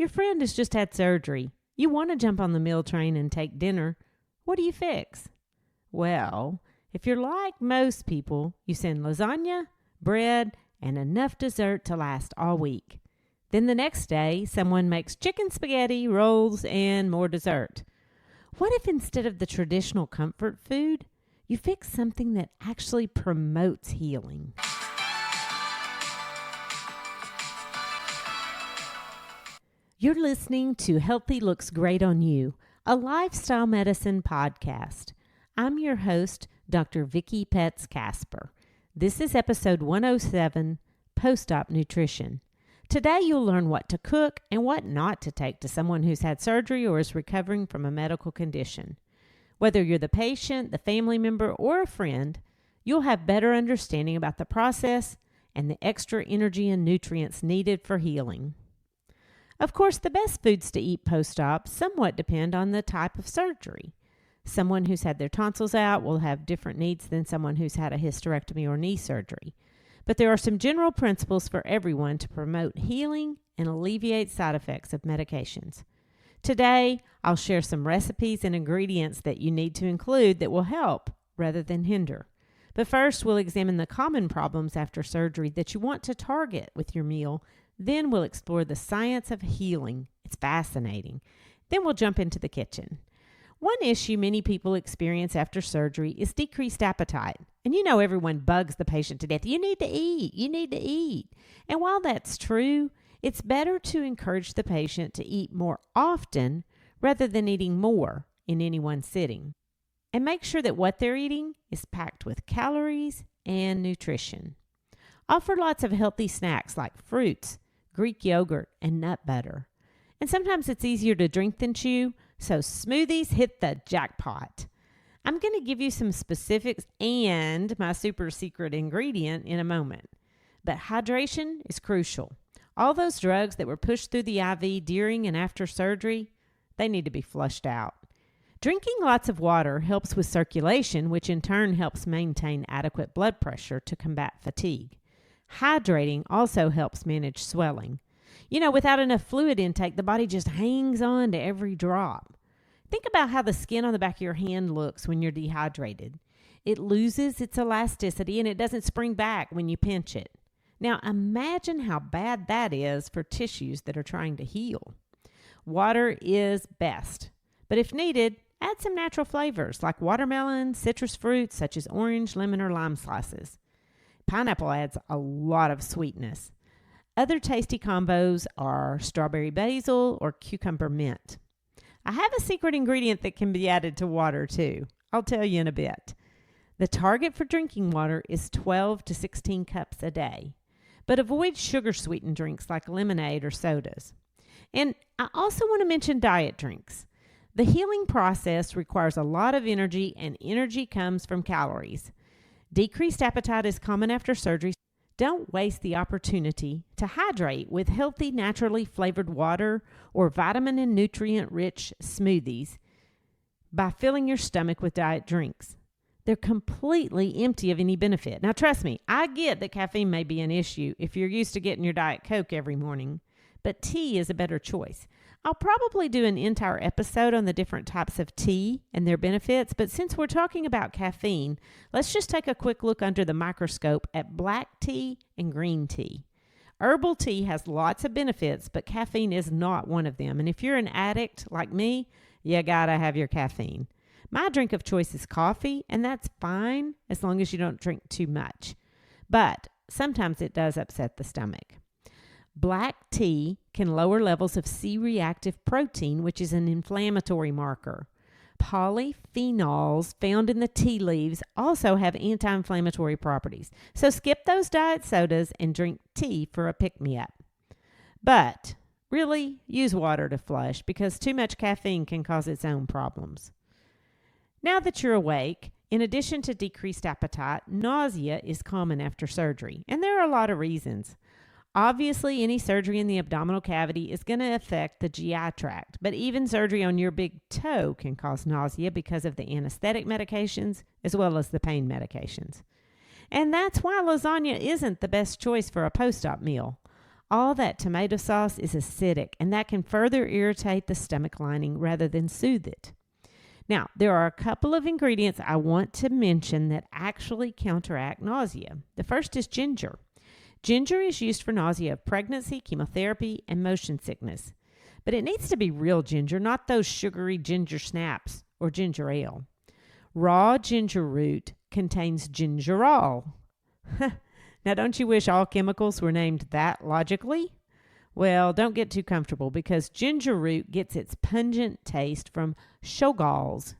Your friend has just had surgery. You want to jump on the meal train and take dinner. What do you fix? Well, if you're like most people, you send lasagna, bread, and enough dessert to last all week. Then the next day, someone makes chicken spaghetti, rolls, and more dessert. What if instead of the traditional comfort food, you fix something that actually promotes healing? You're listening to Healthy Looks Great on You, a lifestyle medicine podcast. I'm your host, Dr. Vickie Petz Kasper. This is episode 107, Post-Op Nutrition. Today you'll learn what to cook and what not to take to someone who's had surgery or is recovering from a medical condition. Whether you're the patient, the family member, or a friend, you'll have better understanding about the process and the extra energy and nutrients needed for healing. Of course, the best foods to eat post-op somewhat depend on the type of surgery. Someone who's had their tonsils out will have different needs than someone who's had a hysterectomy or knee surgery. But there are some general principles for everyone to promote healing and alleviate side effects of medications. Today, I'll share some recipes and ingredients that you need to include that will help rather than hinder. But first, we'll examine the common problems after surgery that you want to target with your meal. Then we'll explore the science of healing. It's fascinating. Then we'll jump into the kitchen. One issue many people experience after surgery is decreased appetite. And you know everyone bugs the patient to death. You need to eat. You need to eat. And while that's true, it's better to encourage the patient to eat more often rather than eating more in any one sitting. And make sure that what they're eating is packed with calories and nutrition. Offer lots of healthy snacks like fruits, Greek yogurt, and nut butter. And sometimes it's easier to drink than chew, so smoothies hit the jackpot. I'm going to give you some specifics and my super secret ingredient in a moment. But hydration is crucial. All those drugs that were pushed through the IV during and after surgery, they need to be flushed out. Drinking lots of water helps with circulation, which in turn helps maintain adequate blood pressure to combat fatigue. Hydrating also helps manage swelling. You know, without enough fluid intake, the body just hangs on to every drop. Think about how the skin on the back of your hand looks when you're dehydrated. It loses its elasticity and it doesn't spring back when you pinch it. Now imagine how bad that is for tissues that are trying to heal. Water is best, but if needed, add some natural flavors like watermelon, citrus fruits such as orange, lemon, or lime slices. Pineapple adds a lot of sweetness. Other tasty combos are strawberry basil or cucumber mint. I have a secret ingredient that can be added to water too. I'll tell you in a bit. The target for drinking water is 12 to 16 cups a day, but avoid sugar-sweetened drinks like lemonade or sodas. And I also want to mention diet drinks. The healing process requires a lot of energy, and energy comes from calories. Decreased appetite is common after surgery. Don't waste the opportunity to hydrate with healthy, naturally flavored water or vitamin and nutrient-rich smoothies by filling your stomach with diet drinks. They're completely empty of any benefit. Now, trust me, I get that caffeine may be an issue if you're used to getting your Diet Coke every morning, but tea is a better choice. I'll probably do an entire episode on the different types of tea and their benefits, but since we're talking about caffeine, let's just take a quick look under the microscope at black tea and green tea. Herbal tea has lots of benefits, but caffeine is not one of them. And if you're an addict like me, you gotta have your caffeine. My drink of choice is coffee, and that's fine as long as you don't drink too much. But sometimes it does upset the stomach. Black tea can lower levels of C-reactive protein, which is an inflammatory marker. Polyphenols found in the tea leaves also have anti-inflammatory properties. So skip those diet sodas and drink tea for a pick-me-up. But really, use water to flush because too much caffeine can cause its own problems. Now that you're awake, in addition to decreased appetite, nausea is common after surgery, and there are a lot of reasons. Obviously, any surgery in the abdominal cavity is going to affect the GI tract, but even surgery on your big toe can cause nausea because of the anesthetic medications as well as the pain medications. And that's why lasagna isn't the best choice for a post-op meal. All that tomato sauce is acidic, and that can further irritate the stomach lining rather than soothe it. Now, there are a couple of ingredients I want to mention that actually counteract nausea. The first is ginger. Ginger is used for nausea of pregnancy, chemotherapy, and motion sickness. But it needs to be real ginger, not those sugary ginger snaps or ginger ale. Raw ginger root contains gingerol. Now, don't you wish all chemicals were named that logically? Well, don't get too comfortable because ginger root gets its pungent taste from shogalls.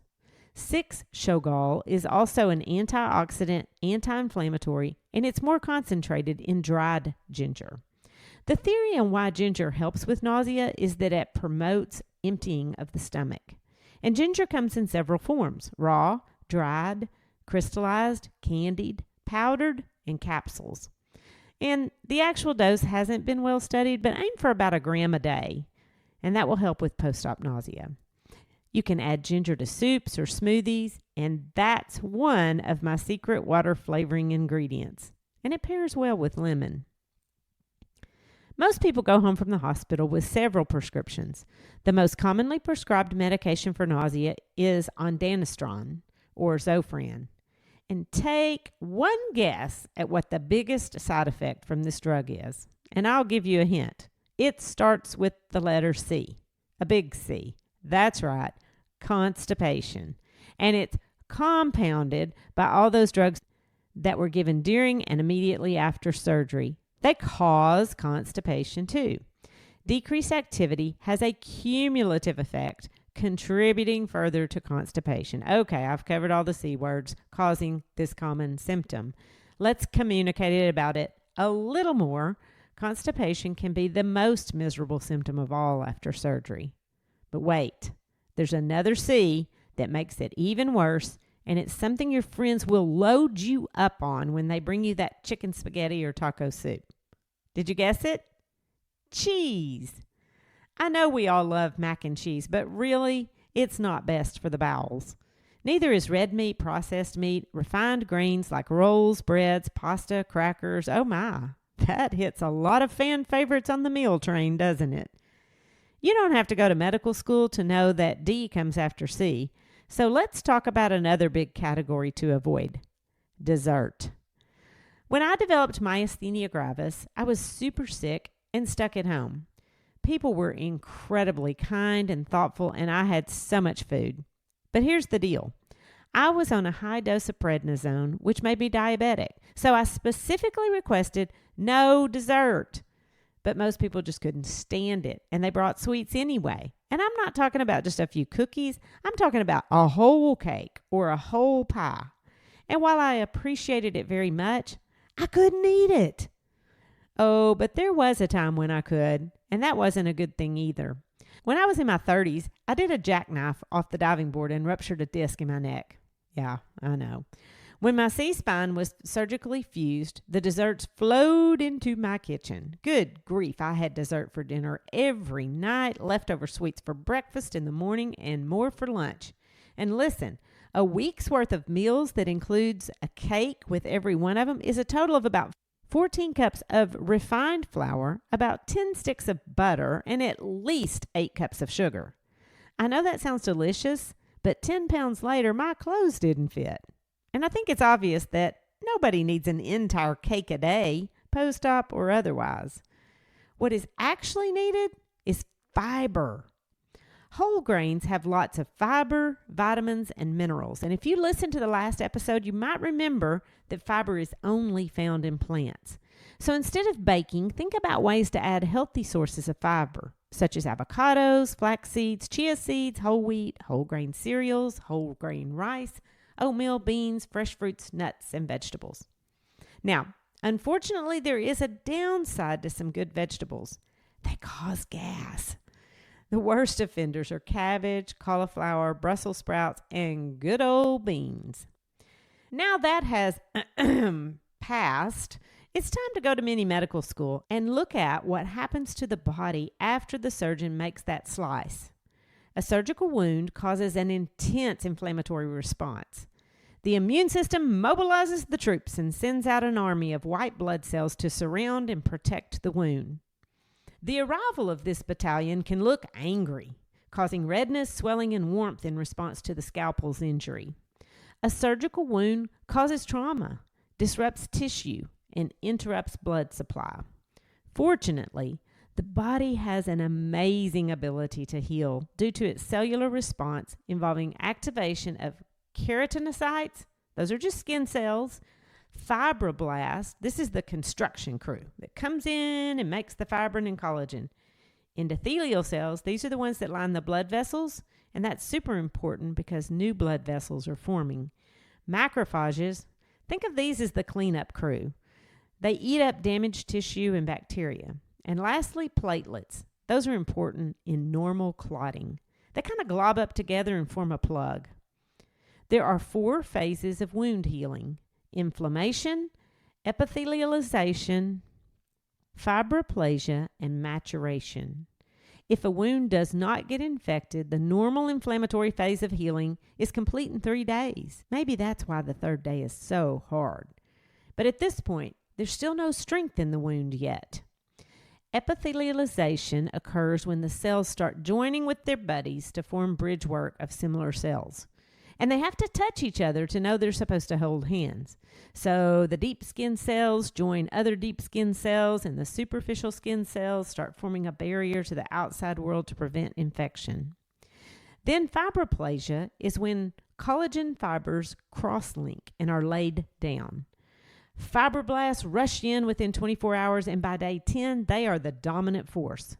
6-shogal is also an antioxidant, anti-inflammatory, and it's more concentrated in dried ginger. The theory on why ginger helps with nausea is that it promotes emptying of the stomach. And ginger comes in several forms: raw, dried, crystallized, candied, powdered, and capsules. And the actual dose hasn't been well studied, but aim for about 1 gram a day, and that will help with post-op nausea. You can add ginger to soups or smoothies, and that's one of my secret water flavoring ingredients, and it pairs well with lemon. Most people go home from the hospital with several prescriptions. The most commonly prescribed medication for nausea is ondansetron or Zofran. And take one guess at what the biggest side effect from this drug is. And I'll give you a hint. It starts with the letter C, a big C. That's right, constipation. And it's compounded by all those drugs that were given during and immediately after surgery. They cause constipation too. Decreased activity has a cumulative effect, contributing further to constipation. Okay, I've covered all the C words causing this common symptom. Let's communicate about it a little more. Constipation can be the most miserable symptom of all after surgery. But wait, there's another C that makes it even worse, and it's something your friends will load you up on when they bring you that chicken spaghetti or taco soup. Did you guess it? Cheese. I know we all love mac and cheese, but really, it's not best for the bowels. Neither is red meat, processed meat, refined grains like rolls, breads, pasta, crackers. Oh my, that hits a lot of fan favorites on the meal train, doesn't it? You don't have to go to medical school to know that D comes after C. So let's talk about another big category to avoid: dessert. When I developed myasthenia gravis, I was super sick and stuck at home. People were incredibly kind and thoughtful, and I had so much food. But here's the deal. I was on a high dose of prednisone, which made me diabetic. So I specifically requested no dessert. But most people just couldn't stand it, and they brought sweets anyway. And I'm not talking about just a few cookies. I'm talking about a whole cake or a whole pie. And while I appreciated it very much, I couldn't eat it. Oh, but there was a time when I could, and that wasn't a good thing either. When I was in my 30s, I did a jackknife off the diving board and ruptured a disc in my neck. Yeah, I know. When my C-spine was surgically fused, the desserts flowed into my kitchen. Good grief, I had dessert for dinner every night, leftover sweets for breakfast in the morning, and more for lunch. And listen, a week's worth of meals that includes a cake with every one of them is a total of about 14 cups of refined flour, about 10 sticks of butter, and at least 8 cups of sugar. I know that sounds delicious, but 10 pounds later, my clothes didn't fit. And I think it's obvious that nobody needs an entire cake a day, post-op or otherwise. What is actually needed is fiber. Whole grains have lots of fiber, vitamins, and minerals. And if you listen to the last episode, you might remember that fiber is only found in plants. So instead of baking, think about ways to add healthy sources of fiber, such as avocados, flax seeds, chia seeds, whole wheat, whole grain cereals, whole grain rice, oatmeal, beans, fresh fruits, nuts, and vegetables. Now, unfortunately, there is a downside to some good vegetables. They cause gas. The worst offenders are cabbage, cauliflower, Brussels sprouts, and good old beans. Now that has passed, it's time to go to mini medical school and look at what happens to the body after the surgeon makes that slice. A surgical wound causes an intense inflammatory response. The immune system mobilizes the troops and sends out an army of white blood cells to surround and protect the wound. The arrival of this battalion can look angry, causing redness, swelling, and warmth in response to the scalpel's injury. A surgical wound causes trauma, disrupts tissue, and interrupts blood supply. Fortunately, the body has an amazing ability to heal due to its cellular response involving activation of keratinocytes, those are just skin cells, fibroblasts, this is the construction crew that comes in and makes the fibrin and collagen, endothelial cells, these are the ones that line the blood vessels, and that's super important because new blood vessels are forming. Macrophages, think of these as the cleanup crew. They eat up damaged tissue and bacteria. And lastly, platelets. Those are important in normal clotting. They kind of glob up together and form a plug. There are 4 phases of wound healing: inflammation, epithelialization, fibroplasia, and maturation. If a wound does not get infected, the normal inflammatory phase of healing is complete in 3 days. Maybe that's why the 3rd day is so hard. But at this point, there's still no strength in the wound yet. Epithelialization occurs when the cells start joining with their buddies to form bridgework of similar cells. And they have to touch each other to know they're supposed to hold hands. So the deep skin cells join other deep skin cells, and the superficial skin cells start forming a barrier to the outside world to prevent infection. Then fibroplasia is when collagen fibers cross-link and are laid down. Fibroblasts rush in within 24 hours, and by day 10, they are the dominant force.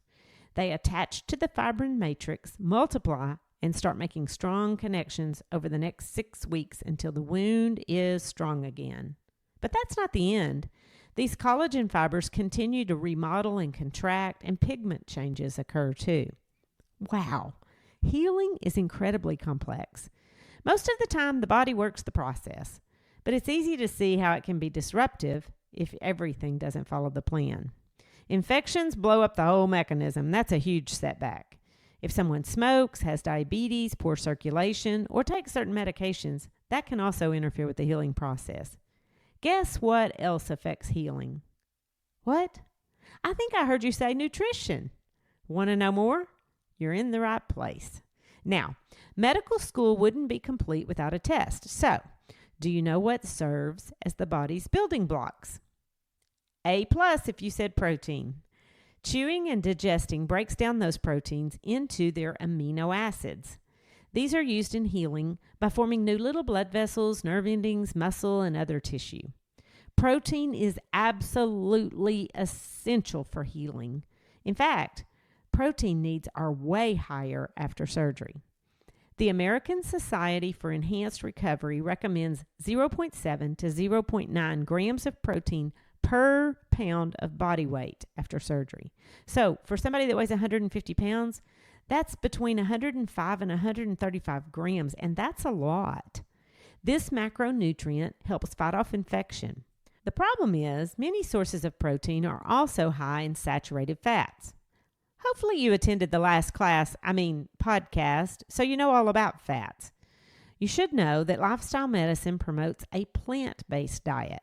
They attach to the fibrin matrix, multiply, and start making strong connections over the next 6 weeks until the wound is strong again. But that's not the end. These collagen fibers continue to remodel and contract, and pigment changes occur too. Wow, healing is incredibly complex. Most of the time, the body works the process. But it's easy to see how it can be disruptive if everything doesn't follow the plan. Infections blow up the whole mechanism. That's a huge setback. If someone smokes, has diabetes, poor circulation, or takes certain medications, that can also interfere with the healing process. Guess what else affects healing? What? I think I heard you say nutrition. Want to know more? You're in the right place. Now, medical school wouldn't be complete without a test. So, do you know what serves as the body's building blocks? A+ if you said protein. Chewing and digesting breaks down those proteins into their amino acids. These are used in healing by forming new little blood vessels, nerve endings, muscle, and other tissue. Protein is absolutely essential for healing. In fact, protein needs are way higher after surgery. The American Society for Enhanced Recovery recommends 0.7 to 0.9 grams of protein per pound of body weight after surgery. So for somebody that weighs 150 pounds, that's between 105 and 135 grams, and that's a lot. This macronutrient helps fight off infection. The problem is many sources of protein are also high in saturated fats. Hopefully you attended the last podcast, so you know all about fats. You should know that lifestyle medicine promotes a plant-based diet.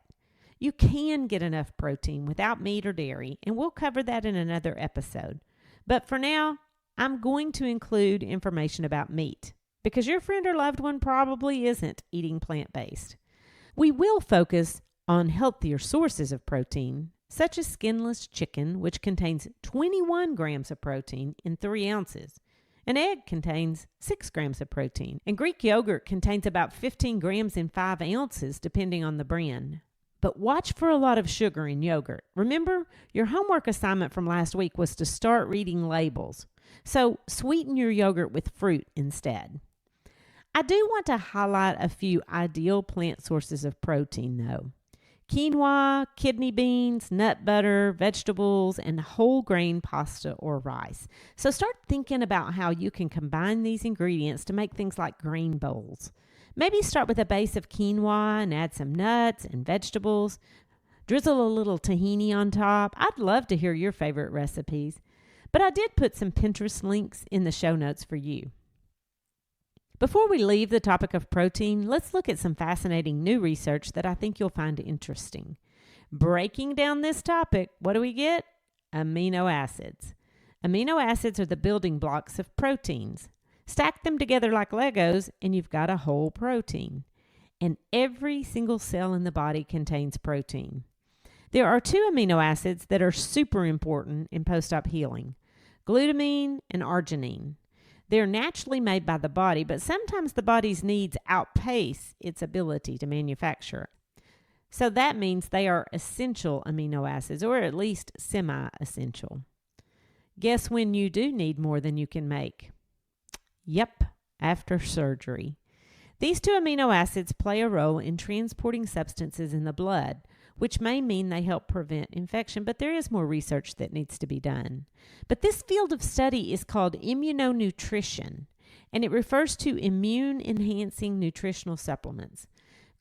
You can get enough protein without meat or dairy, and we'll cover that in another episode. But for now, I'm going to include information about meat, because your friend or loved one probably isn't eating plant-based. We will focus on healthier sources of protein, such as skinless chicken, which contains 21 grams of protein in 3 ounces. An egg contains 6 grams of protein, and Greek yogurt contains about 15 grams in 5 ounces, depending on the brand. But watch for a lot of sugar in yogurt. Remember, your homework assignment from last week was to start reading labels. So sweeten your yogurt with fruit instead. I do want to highlight a few ideal plant sources of protein, though. Quinoa, kidney beans, nut butter, vegetables, and whole grain pasta or rice. So start thinking about how you can combine these ingredients to make things like grain bowls. Maybe start with a base of quinoa and add some nuts and vegetables. Drizzle a little tahini on top. I'd love to hear your favorite recipes. But I did put some Pinterest links in the show notes for you. Before we leave the topic of protein, let's look at some fascinating new research that I think you'll find interesting. Breaking down this topic, what do we get? amino acids. Amino acids are the building blocks of proteins. Stack them together like Legos and you've got a whole protein. And every single cell in the body contains protein. There are 2 amino acids that are super important in post-op healing, glutamine and arginine. They're naturally made by the body, but sometimes the body's needs outpace its ability to manufacture. So that means they are essential amino acids, or at least semi-essential. Guess when you do need more than you can make? Yep, after surgery. These 2 amino acids play a role in transporting substances in the blood, which may mean they help prevent infection, but there is more research that needs to be done. But this field of study is called immunonutrition, and it refers to immune-enhancing nutritional supplements.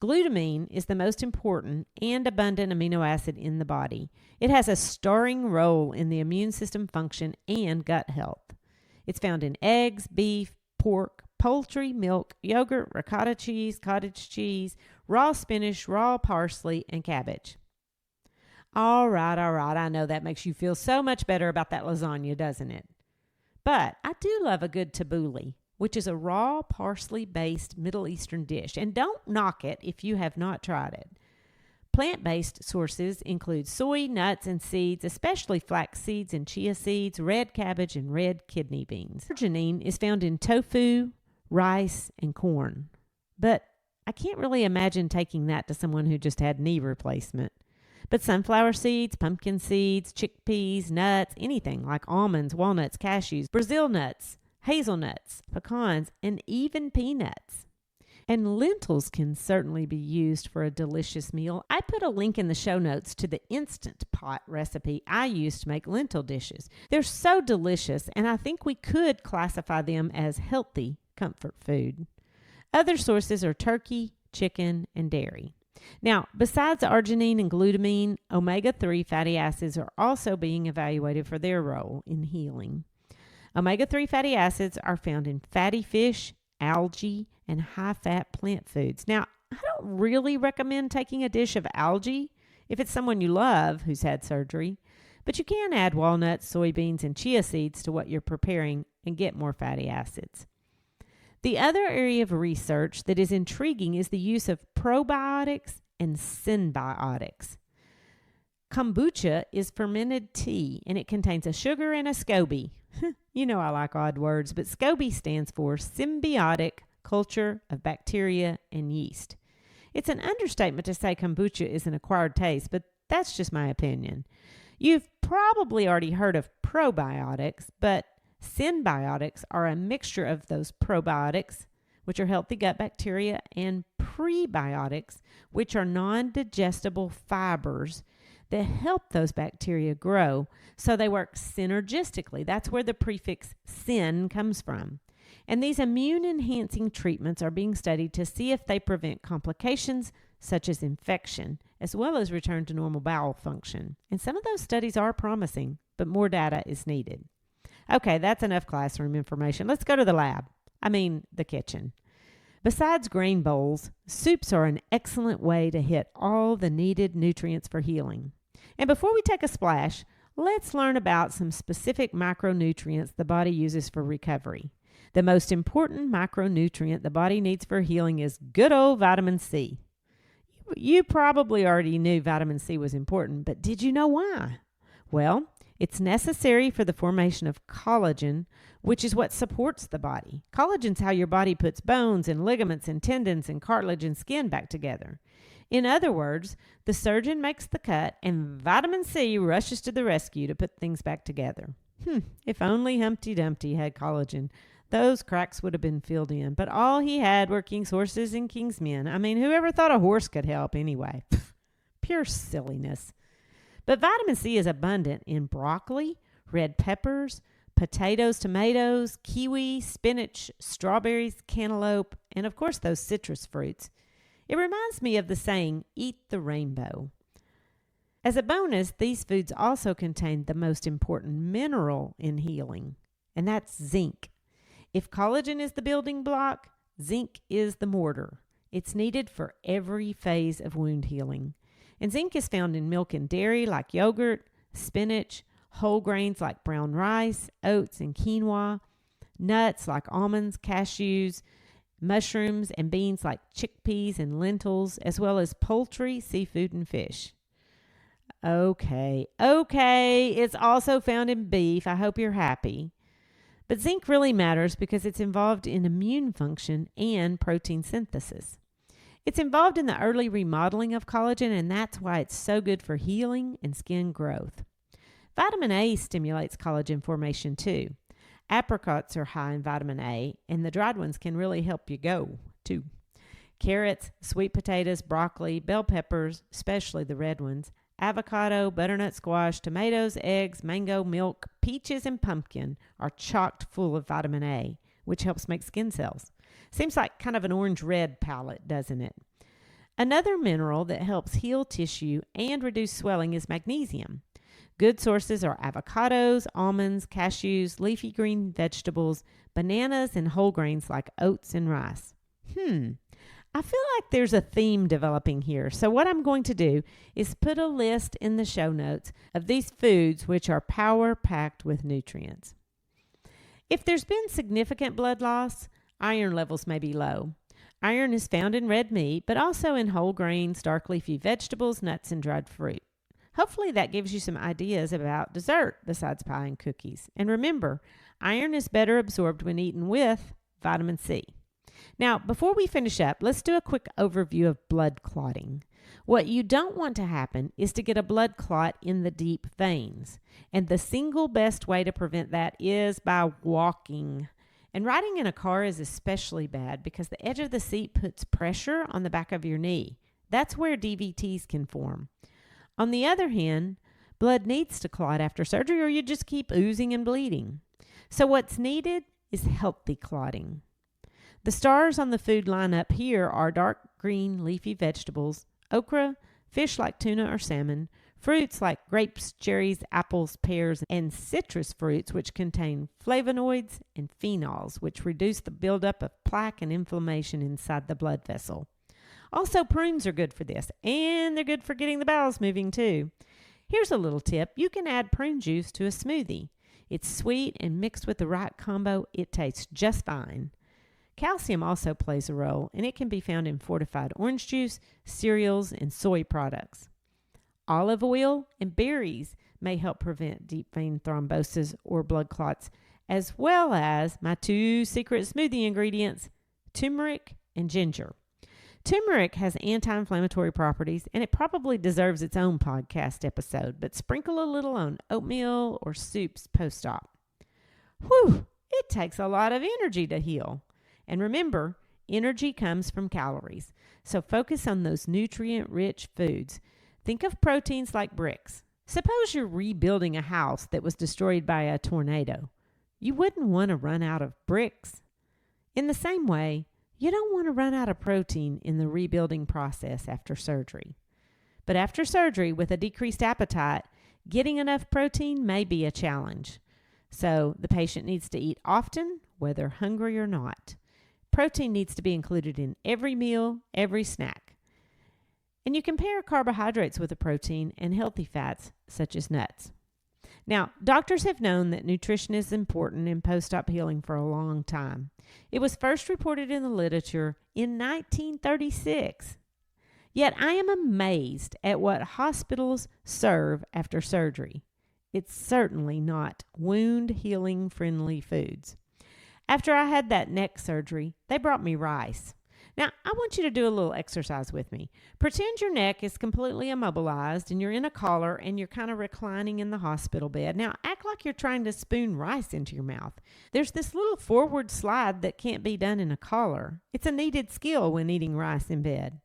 Glutamine is the most important and abundant amino acid in the body. It has a starring role in the immune system function and gut health. It's found in eggs, beef, pork, poultry, milk, yogurt, ricotta cheese, cottage cheese, raw spinach, raw parsley, and cabbage. All right. I know that makes you feel so much better about that lasagna, doesn't it? But I do love a good tabbouleh, which is a raw parsley-based Middle Eastern dish. And don't knock it if you have not tried it. Plant-based sources include soy, nuts, and seeds, especially flax seeds and chia seeds, red cabbage, and red kidney beans. Arginine is found in tofu, rice, and corn. But I can't really imagine taking that to someone who just had knee replacement. But sunflower seeds, pumpkin seeds, chickpeas, nuts, anything like almonds, walnuts, cashews, Brazil nuts, hazelnuts, pecans, and even peanuts. And lentils can certainly be used for a delicious meal. I put a link in the show notes to the Instant Pot recipe I use to make lentil dishes. They're so delicious, and I think we could classify them as healthy comfort food. Other sources are turkey, chicken, and dairy. Now, besides arginine and glutamine, omega-3 fatty acids are also being evaluated for their role in healing. Omega-3 fatty acids are found in fatty fish, algae, and high-fat plant foods. Now, I don't really recommend taking a dish of algae if it's someone you love who's had surgery, but you can add walnuts, soybeans, and chia seeds to what you're preparing and get more fatty acids. The other area of research that is intriguing is the use of probiotics and symbiotics. Kombucha is fermented tea, and it contains a sugar and a SCOBY. You know I like odd words, but SCOBY stands for symbiotic culture of bacteria and yeast. It's an understatement to say kombucha is an acquired taste, but that's just my opinion. You've probably already heard of probiotics, but symbiotics are a mixture of those probiotics, which are healthy gut bacteria, and prebiotics, which are non-digestible fibers that help those bacteria grow so they work synergistically. That's where the prefix syn comes from. And these immune-enhancing treatments are being studied to see if they prevent complications such as infection, as well as return to normal bowel function. And some of those studies are promising, but more data is needed. Okay, that's enough classroom information. Let's go to the kitchen. Besides grain bowls, soups are an excellent way to hit all the needed nutrients for healing. And before we take a splash, let's learn about some specific micronutrients the body uses for recovery. The most important micronutrient the body needs for healing is good old vitamin C. You probably already knew vitamin C was important, but did you know why? Well, it's necessary for the formation of collagen, which is what supports the body. Collagen's how your body puts bones and ligaments and tendons and cartilage and skin back together. In other words, the surgeon makes the cut and vitamin C rushes to the rescue to put things back together. If only Humpty Dumpty had collagen, those cracks would have been filled in. But all he had were king's horses and king's men. I mean, whoever thought a horse could help anyway? Pure silliness. But vitamin C is abundant in broccoli, red peppers, potatoes, tomatoes, kiwi, spinach, strawberries, cantaloupe, and of course those citrus fruits. It reminds me of the saying, eat the rainbow. As a bonus, these foods also contain the most important mineral in healing, and that's zinc. If collagen is the building block, zinc is the mortar. It's needed for every phase of wound healing. And zinc is found in milk and dairy like yogurt, spinach, whole grains like brown rice, oats, and quinoa, nuts like almonds, cashews, mushrooms, and beans like chickpeas and lentils, as well as poultry, seafood, and fish. Okay, it's also found in beef. I hope you're happy. But zinc really matters because it's involved in immune function and protein synthesis. It's involved in the early remodeling of collagen, and that's why it's so good for healing and skin growth. Vitamin A stimulates collagen formation too. Apricots are high in vitamin A, and the dried ones can really help you go too. Carrots, sweet potatoes, broccoli, bell peppers, especially the red ones, avocado, butternut squash, tomatoes, eggs, mango, milk, peaches, and pumpkin are chocked full of vitamin A, which helps make skin cells. Seems like kind of an orange-red palette, doesn't it? Another mineral that helps heal tissue and reduce swelling is magnesium. Good sources are avocados, almonds, cashews, leafy green vegetables, bananas, and whole grains like oats and rice. I feel like there's a theme developing here. So what I'm going to do is put a list in the show notes of these foods which are power-packed with nutrients. If there's been significant blood loss, iron levels may be low. Iron is found in red meat, but also in whole grains, dark leafy vegetables, nuts, and dried fruit. Hopefully that gives you some ideas about dessert besides pie and cookies. And remember, iron is better absorbed when eaten with vitamin C. Now, before we finish up, let's do a quick overview of blood clotting. What you don't want to happen is to get a blood clot in the deep veins. And the single best way to prevent that is by walking. And riding in a car is especially bad because the edge of the seat puts pressure on the back of your knee. That's where DVTs can form. On the other hand, blood needs to clot after surgery or you just keep oozing and bleeding. So what's needed is healthy clotting. The stars on the food lineup here are dark green leafy vegetables, okra, fish like tuna or salmon, fruits like grapes, cherries, apples, pears, and citrus fruits which contain flavonoids and phenols which reduce the buildup of plaque and inflammation inside the blood vessel. Also, prunes are good for this, and they're good for getting the bowels moving too. Here's a little tip. You can add prune juice to a smoothie. It's sweet and mixed with the right combo, it tastes just fine. Calcium also plays a role, and it can be found in fortified orange juice, cereals, and soy products. Olive oil and berries may help prevent deep vein thrombosis or blood clots, as well as my two secret smoothie ingredients, turmeric and ginger. Turmeric has anti-inflammatory properties, and it probably deserves its own podcast episode, but sprinkle a little on oatmeal or soups post-op. Whew, it takes a lot of energy to heal. And remember, energy comes from calories, so focus on those nutrient-rich foods. Think of proteins like bricks. Suppose you're rebuilding a house that was destroyed by a tornado. You wouldn't want to run out of bricks. In the same way, you don't want to run out of protein in the rebuilding process after surgery. But after surgery, with a decreased appetite, getting enough protein may be a challenge. So the patient needs to eat often, whether hungry or not. Protein needs to be included in every meal, every snack. And you can pair carbohydrates with a protein and healthy fats, such as nuts. Now, doctors have known that nutrition is important in post-op healing for a long time. It was first reported in the literature in 1936. Yet I am amazed at what hospitals serve after surgery. It's certainly not wound healing friendly foods. After I had that neck surgery, they brought me rice. Now, I want you to do a little exercise with me. Pretend your neck is completely immobilized and you're in a collar and you're kind of reclining in the hospital bed. Now, act like you're trying to spoon rice into your mouth. There's this little forward slide that can't be done in a collar. It's a needed skill when eating rice in bed.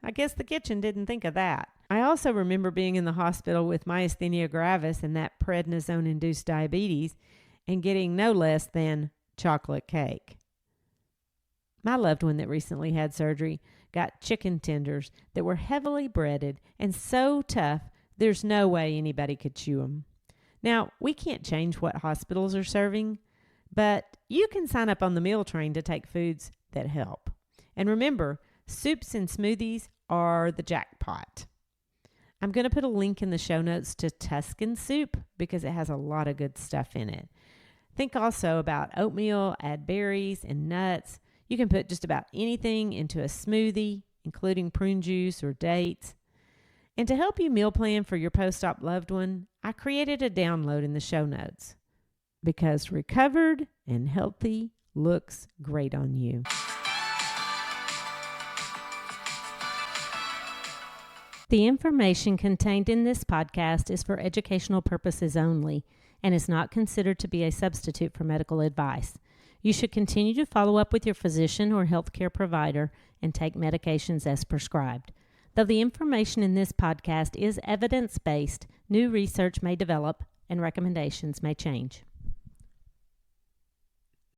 I guess the kitchen didn't think of that. I also remember being in the hospital with myasthenia gravis and that prednisone-induced diabetes and getting no less than chocolate cake. My loved one that recently had surgery got chicken tenders that were heavily breaded and so tough there's no way anybody could chew them. Now, we can't change what hospitals are serving, but you can sign up on the meal train to take foods that help. And remember, soups and smoothies are the jackpot. I'm going to put a link in the show notes to Tuscan soup because it has a lot of good stuff in it. Think also about oatmeal, add berries and nuts. You can put just about anything into a smoothie, including prune juice or dates. And to help you meal plan for your post-op loved one, I created a download in the show notes because recovered and healthy looks great on you. The information contained in this podcast is for educational purposes only and is not considered to be a substitute for medical advice. You should continue to follow up with your physician or healthcare provider and take medications as prescribed. Though the information in this podcast is evidence-based, new research may develop and recommendations may change.